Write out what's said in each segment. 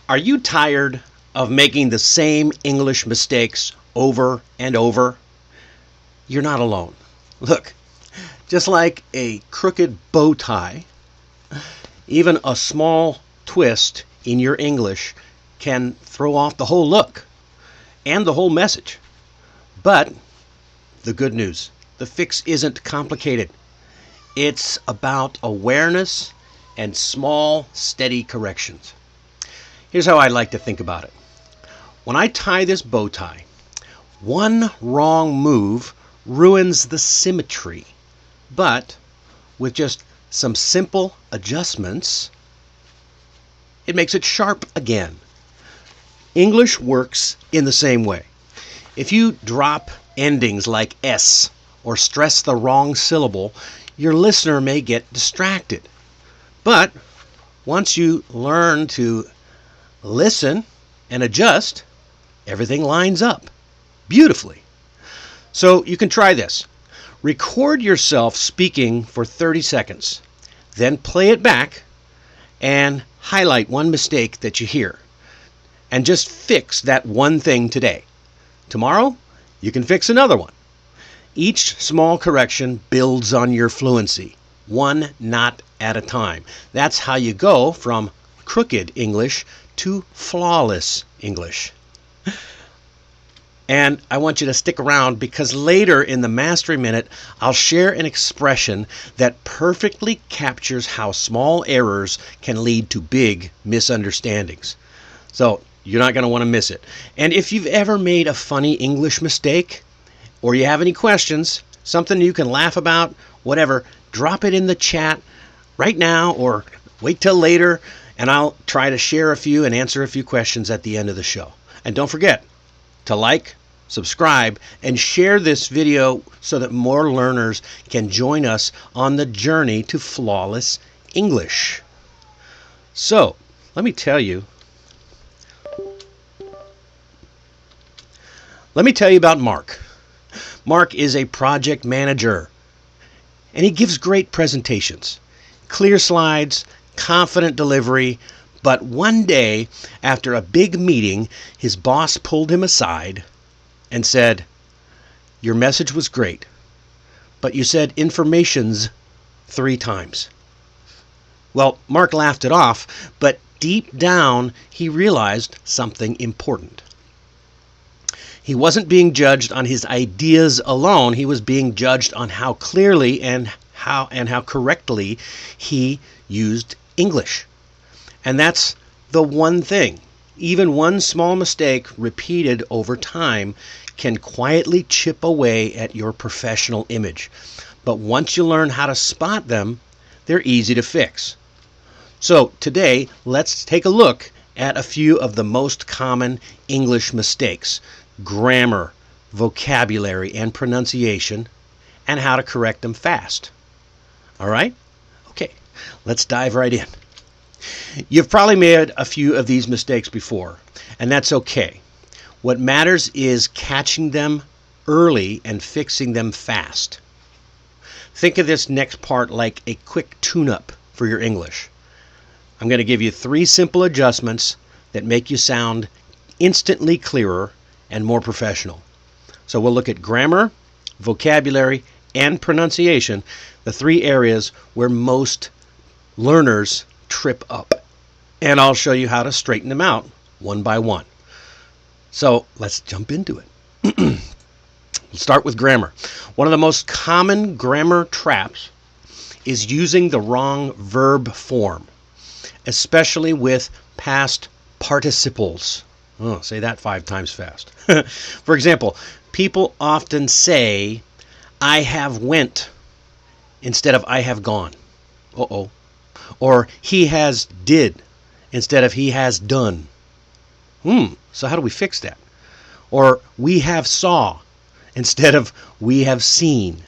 Are you tired of making the same English mistakes over and over? You're not alone. Look, just like a crooked bow tie, even a small twist in your English can throw off the whole look and the whole message. But the good news, the fix isn't complicated. It's about awareness and small, steady corrections. Here's how I like to think about it. When I tie this bow tie, one wrong move ruins the symmetry. But with just some simple adjustments, it makes it sharp again. English works in the same way. If you drop endings like S or stress the wrong syllable, your listener may get distracted. But once you learn to listen and adjust, everything lines up beautifully. So you can try this. Record yourself speaking for 30 seconds, then play it back and highlight one mistake that you hear. And just fix that one thing today. Tomorrow, you can fix another one. Each small correction builds on your fluency, one knot at a time. That's how you go from crooked English to flawless English. And I want you to stick around because later in the Mastery Minute, I'll share an expression that perfectly captures how small errors can lead to big misunderstandings. So you're not going to want to miss it. And if you've ever made a funny English mistake, or you have any questions, something you can laugh about, whatever, drop it in the chat right now or wait till later, and I'll try to share a few and answer a few questions at the end of the show. And don't forget to like, subscribe, and share this video so that more learners can join us on the journey to flawless English. So, let me tell you about Mark. Mark is a project manager, and he gives great presentations, clear slides, confident delivery. But one day, after a big meeting, his boss pulled him aside and said, "Your message was great, but you said information's 3 times." Well, Mark laughed it off, but deep down, he realized something important. He wasn't being judged on his ideas alone. He was being judged on how clearly and how correctly he used English. And that's the one thing. Even one small mistake repeated over time can quietly chip away at your professional image. But once you learn how to spot them, they're easy to fix. So today, let's take a look at a few of the most common English mistakes: grammar, vocabulary, and pronunciation, and how to correct them fast. All right? Okay, let's dive right in. You've probably made a few of these mistakes before, and that's okay. What matters is catching them early and fixing them fast. Think of this next part like a quick tune-up for your English. I'm going to give you 3 simple adjustments that make you sound instantly clearer and more professional. So we'll look at grammar, vocabulary, and pronunciation, the 3 areas where most learners trip up. And I'll show you how to straighten them out one by one. So let's jump into it. Let's start with grammar. One of the most common grammar traps is using the wrong verb form, especially with past participles. Oh, say that 5 times fast. For example, people often say, "I have went," instead of "I have gone." Uh-oh. Or "he has did," instead of "he has done." So how do we fix that? Or "we have saw," instead of "we have seen."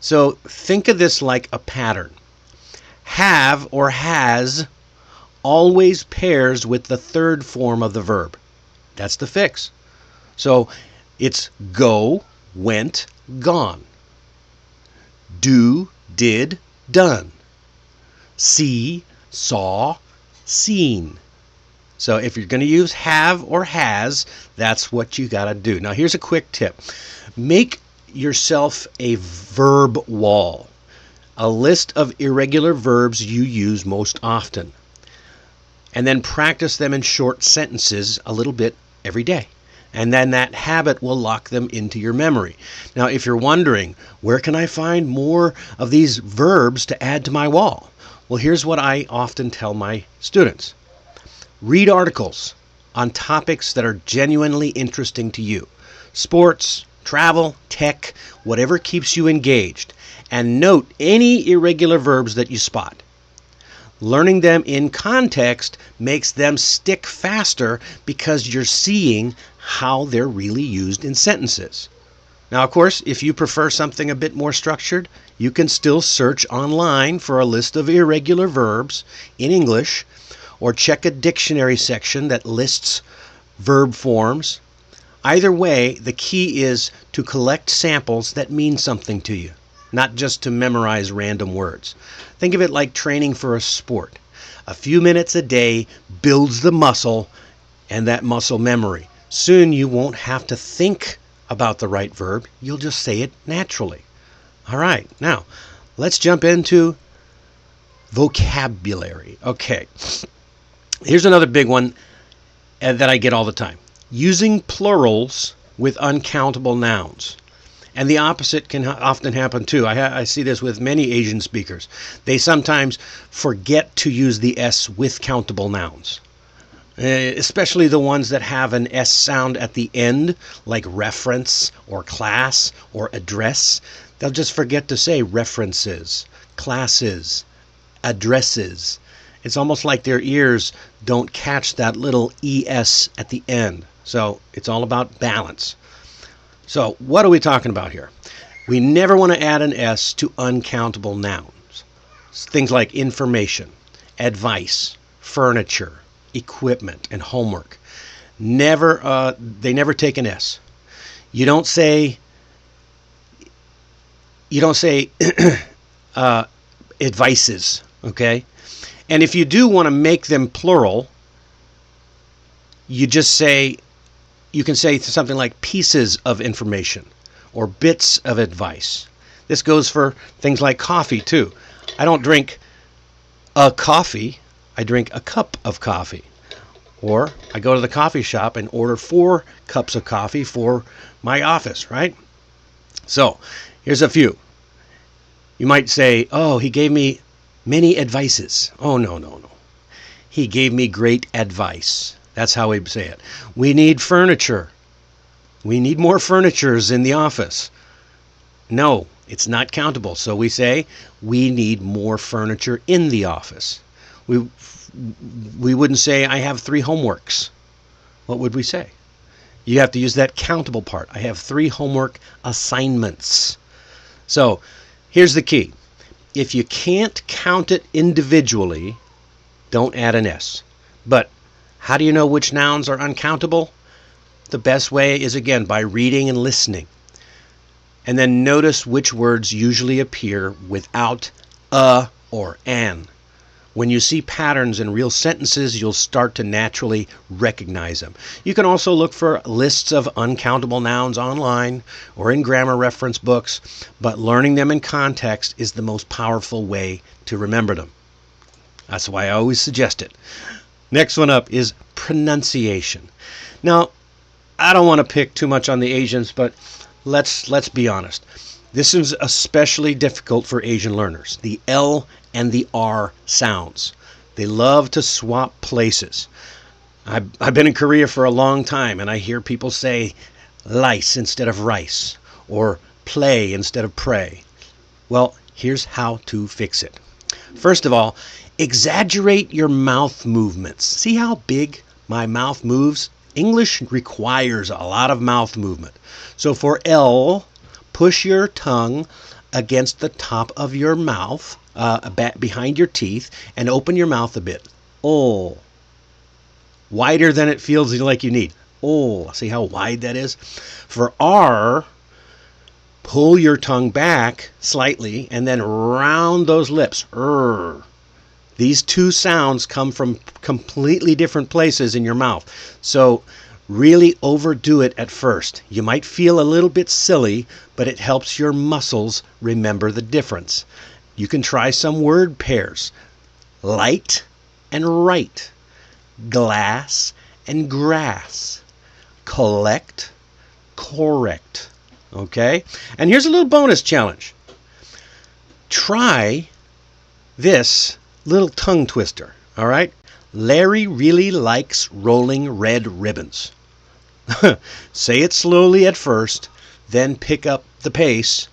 So think of this like a pattern. Have or has always pairs with the 3rd form of the verb. That's the fix. So it's go, went, gone. Do, did, done. See, saw, seen. So if you're going to use have or has, that's what you got to do. Now here's a quick tip. Make yourself a verb wall, a list of irregular verbs you use most often, and then practice them in short sentences a little bit every day. And then that habit will lock them into your memory. Now, if you're wondering, where can I find more of these verbs to add to my wall? Well, here's what I often tell my students. Read articles on topics that are genuinely interesting to you. Sports, travel, tech, whatever keeps you engaged. And note any irregular verbs that you spot. Learning them in context makes them stick faster because you're seeing how they're really used in sentences. Now, of course, if you prefer something a bit more structured, you can still search online for a list of irregular verbs in English, or check a dictionary section that lists verb forms. Either way, the key is to collect samples that mean something to you, not just to memorize random words. Think of it like training for a sport. A few minutes a day builds the muscle and that muscle memory. Soon you won't have to think about the right verb. You'll just say it naturally. All right, now let's jump into vocabulary. Okay, here's another big one that I get all the time. Using plurals with uncountable nouns. And the opposite can often happen too. I see this with many Asian speakers. They sometimes forget to use the S with countable nouns, especially the ones that have an S sound at the end, like reference or class or address. They'll just forget to say references, classes, addresses. It's almost like their ears don't catch that little ES at the end. So it's all about balance. So what are we talking about here? We never want to add an S to uncountable nouns. Things like information, advice, furniture, equipment, and homework. They never take an S. You don't say advices, okay? And if you do want to make them plural, you can say something like pieces of information or bits of advice. This goes for things like coffee too. I don't drink a coffee, I drink a cup of coffee. Or I go to the coffee shop and order 4 cups of coffee for my office, right? So here's a few. You might say, oh, he gave me many advices. Oh, no. He gave me great advice. That's how we say it. We need furniture. We need more furnitures in the office. No, it's not countable. So we say we need more furniture in the office. We wouldn't say I have 3 homeworks. What would we say? You have to use that countable part. I have 3 homework assignments. So here's the key. If you can't count it individually, don't add an S. But how do you know which nouns are uncountable? The best way is, again, by reading and listening. And then notice which words usually appear without a or an. When you see patterns in real sentences, you'll start to naturally recognize them. You can also look for lists of uncountable nouns online or in grammar reference books, but learning them in context is the most powerful way to remember them. That's why I always suggest it. Next one up is pronunciation. Now, I don't want to pick too much on the Asians, but let's be honest. This is especially difficult for Asian learners, the L and the R sounds. They love to swap places. I've been in Korea for a long time, and I hear people say lice instead of rice, or play instead of pray. Well, here's how to fix it. First of all, exaggerate your mouth movements. See how big my mouth moves? English requires a lot of mouth movement. So for L, push your tongue against the top of your mouth, behind your teeth, and open your mouth a bit. Oh. Wider than it feels like you need. Oh, see how wide that is? For R, Pull your tongue back slightly and then round those lips. These two sounds come from completely different places in your mouth. So really overdo it at first. You might feel a little bit silly, but it helps your muscles remember the difference. You can try some word pairs. Light and right. Glass and grass. Collect, correct. Okay? And here's a little bonus challenge. Try this little tongue twister. All right? Larry really likes rolling red ribbons. Say it slowly at first, then pick up the pace,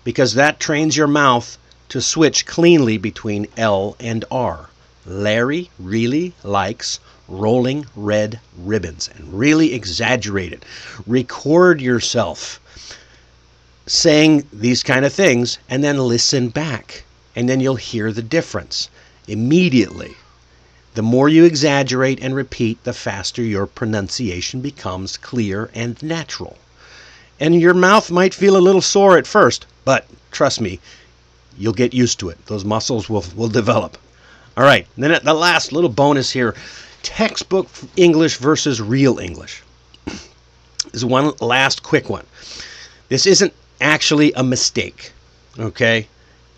because that trains your mouth to switch cleanly between L and R. Larry really likes rolling red ribbons. And really exaggerate it. Record yourself saying these kind of things and then listen back. And then you'll hear the difference immediately. The more you exaggerate and repeat, the faster your pronunciation becomes clear and natural. And your mouth might feel a little sore at first, but trust me, you'll get used to it. Those muscles will develop. All right, and then the last little bonus here, textbook English versus real English. This is one last quick one. This isn't actually a mistake, okay?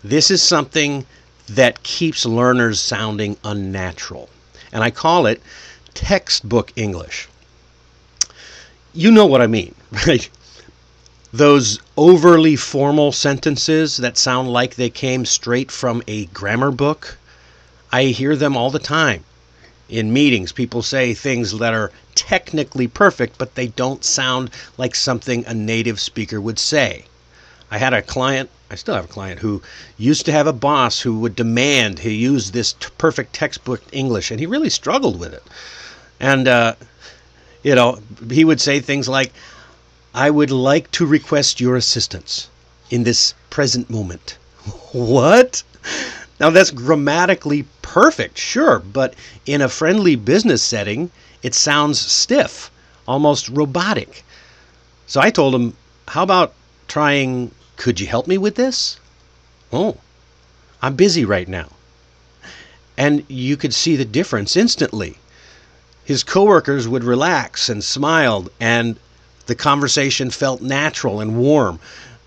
This is something that keeps learners sounding unnatural. And I call it textbook English. You know what I mean, right? Those overly formal sentences that sound like they came straight from a grammar book. I hear them all the time. In meetings, people say things that are technically perfect, but they don't sound like something a native speaker would say. I had a client, I still have a client, who used to have a boss who would demand he use this perfect textbook English, and he really struggled with it. And, he would say things like, I would like to request your assistance in this present moment. What? Now, that's grammatically perfect, sure, but in a friendly business setting, it sounds stiff, almost robotic. So I told him, how about trying, could you help me with this? Oh, I'm busy right now. And you could see the difference instantly. His coworkers would relax and smile, and the conversation felt natural and warm.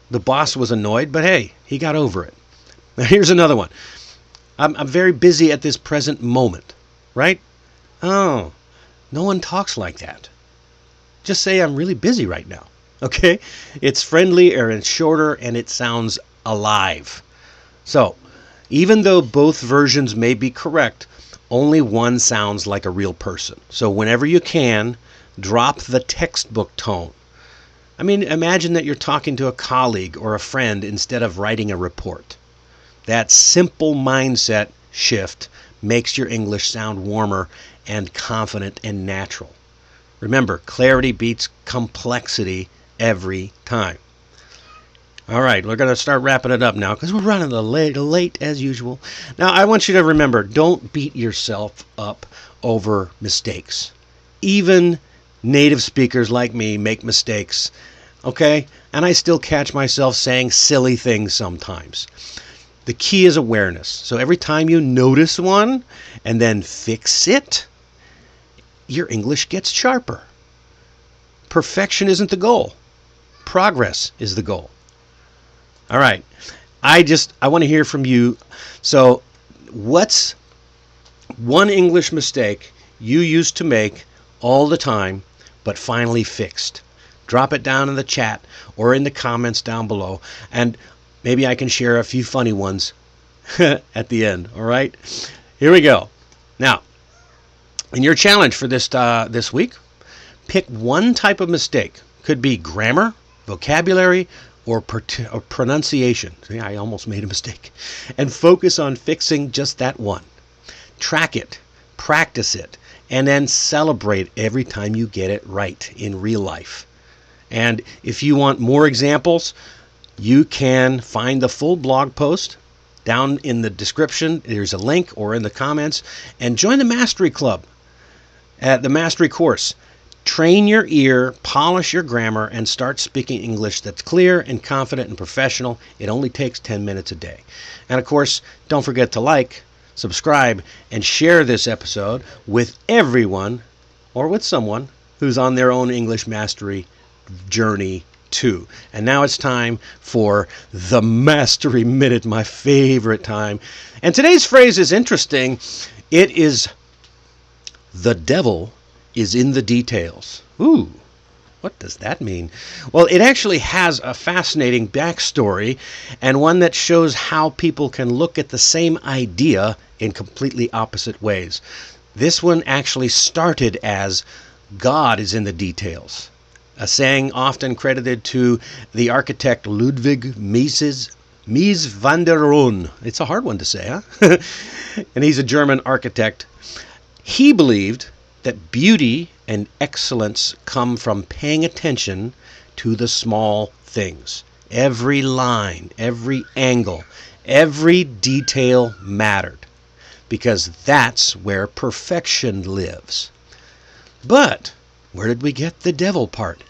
The boss was annoyed, but hey, he got over it. Now here's another one. I'm very busy at this present moment, right? Oh, no one talks like that. Just say I'm really busy right now, okay? It's friendly or it's shorter and it sounds alive. So, even though both versions may be correct, only one sounds like a real person. So whenever you can, drop the textbook tone. I mean, imagine that you're talking to a colleague or a friend instead of writing a report. That simple mindset shift makes your English sound warmer and confident and natural. Remember, clarity beats complexity every time. All right, we're going to start wrapping it up now because we're running a little late as usual. Now, I want you to remember, don't beat yourself up over mistakes. Even native speakers like me make mistakes, okay? And I still catch myself saying silly things sometimes. The key is awareness. So every time you notice one and then fix it, your English gets sharper. Perfection isn't the goal. Progress is the goal. All right. I want to hear from you. So what's one English mistake you used to make all the time but finally fixed? Drop it down in the chat or in the comments down below, and maybe I can share a few funny ones at the end. All right? Here we go. Now, in your challenge for this week, pick one type of mistake. Could be grammar, vocabulary, or pronunciation. See, I almost made a mistake. And focus on fixing just that one. Track it, practice it, and then celebrate every time you get it right in real life. And if you want more examples, you can find the full blog post down in the description. There's a link, or in the comments, and join the Mastery Club at the Mastery course. Train your ear, polish your grammar, and start speaking English that's clear and confident and professional. It only takes 10 minutes a day. And of course, don't forget to like, subscribe, and share this episode with everyone or with someone who's on their own English mastery journey too. And now it's time for the Mastery Minute, my favorite time. And today's phrase is interesting. It is, the devil is in the details. Ooh, what does that mean? Well, it actually has a fascinating backstory and one that shows how people can look at the same idea in completely opposite ways. This one actually started as God is in the details, a saying often credited to the architect Ludwig Mies van der Rohe. It's a hard one to say, huh? And he's a German architect. He believed that beauty and excellence come from paying attention to the small things. Every line, every angle, every detail mattered, because that's where perfection lives. But where did we get the devil part?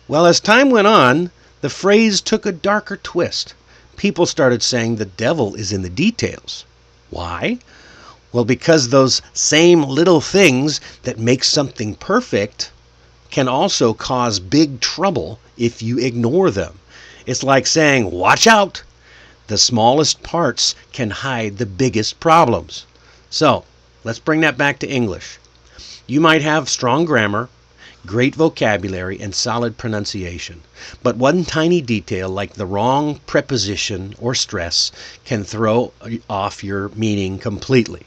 Well, as time went on, the phrase took a darker twist. People started saying the devil is in the details. Why? Well, because those same little things that make something perfect can also cause big trouble if you ignore them. It's like saying, watch out! The smallest parts can hide the biggest problems. So, let's bring that back to English. You might have strong grammar, great vocabulary, and solid pronunciation. But one tiny detail, like the wrong preposition or stress, can throw off your meaning completely.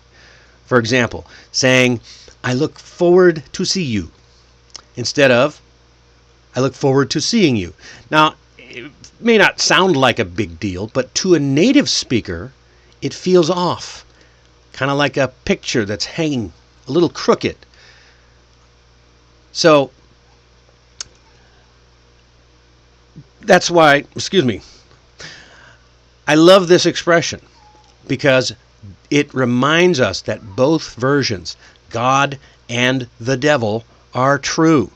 For example, saying, I look forward to see you, instead of, I look forward to seeing you. Now, it may not sound like a big deal, but to a native speaker, it feels off. Kind of like a picture that's hanging a little crooked. So, that's why, I love this expression, because it reminds us that both versions, God and the devil, are true.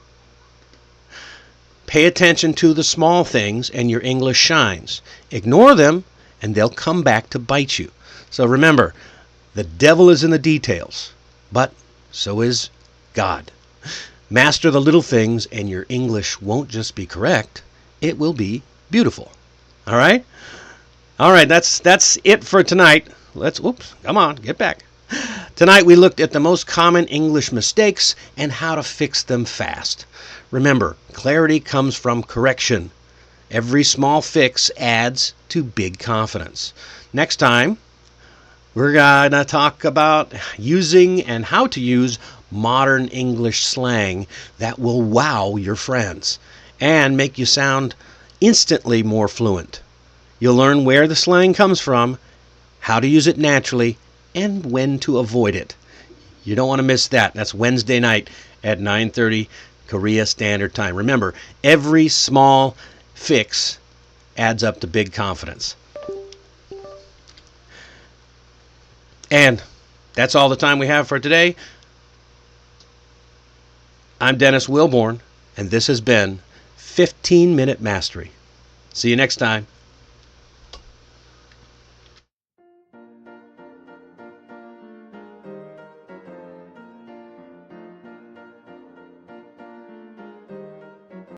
Pay attention to the small things and your English shines. Ignore them and they'll come back to bite you. So remember, the devil is in the details, but so is God. Master the little things and your English won't just be correct, it will be beautiful. All right? All right, that's it for tonight. Come on, get back. Tonight we looked at the most common English mistakes and how to fix them fast. Remember, clarity comes from correction. Every small fix adds to big confidence. Next time, we're going to talk about using and how to use modern English slang that will wow your friends and make you sound instantly more fluent. You'll learn where the slang comes from, how to use it naturally, and when to avoid it. You don't want to miss that. That's Wednesday night at 9:30 Korea Standard Time. Remember, every small fix adds up to big confidence. And that's all the time we have for today. I'm Dennis Wilborn, and this has been 15-Minute Mastery. See you next time.